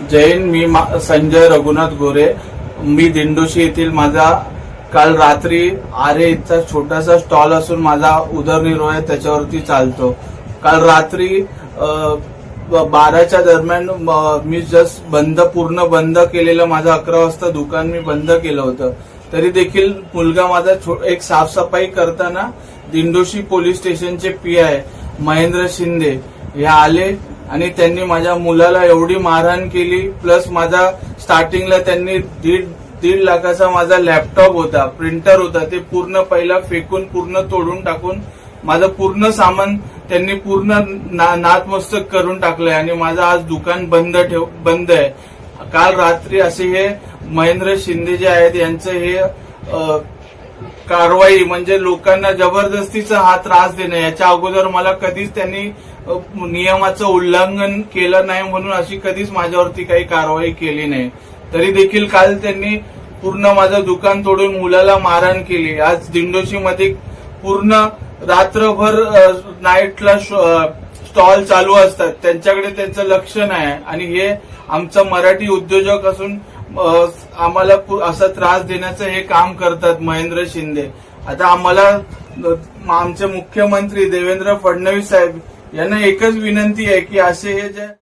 जैन मी संजय रघुनाथ गोरे। मी दिंडोशी येथील माझा काल रात्री आरे इथचा छोटासा स्टॉल असून माझा उदरनिर्वाह त्याच्यावरती चालतो। काल रात्री 12च्या दरम्यान मी जस्ट पूर्ण बंद केलेलं माझं 11 वाजता दुकान मी बंद केलं होतं, तरी देखील मुलगा माझा एक साफसफाई करताना दिंडोशी पोलीस स्टेशनचे पीआय महेंद्र शिंदे हे आले आणि त्यांनी माझ्या मुलाला एवढी मारहाण केली। प्लस माझा स्टार्टिंगला त्यांनी दीड लाखाचा माझा लॅपटॉप होता, प्रिंटर होता, ते पूर्ण पहिला फेकून पूर्ण तोडून टाकून माझं पूर्ण सामान त्यांनी पूर्ण नातमस्तक करून टाकलंय आणि माझं आज दुकान बंद आहे। काल रात्री असे हे महेंद्र शिंदे जे आहेत यांचं हे कारवाई म्हणजे लोकांना जबरदस्तीचा हा त्रास देणं, याच्या अगोदर मला कधीच त्यांनी नियमाचं उल्लंघन केलं नाही म्हणून अशी कधीच माझ्यावरती काही कारवाई केली नाही। तरी देखील काल त्यांनी पूर्ण माझं दुकान तोडून मुलाला मारहाण केली। आज दिंडोशीमध्ये पूर्ण रात्रभर नाईटला स्टॉल चालू असतात, त्यांच्याकडे त्यांचं लक्ष नाही आणि हे आमचं मराठी उद्योजक असून आम्हाला असा त्रास देण्याचं हे काम करतात महेंद्र शिंदे। आता आम्हाला आमचे मुख्यमंत्री देवेंद्र फडणवीस साहेब यांना एकच विनंती आहे की असे हे जे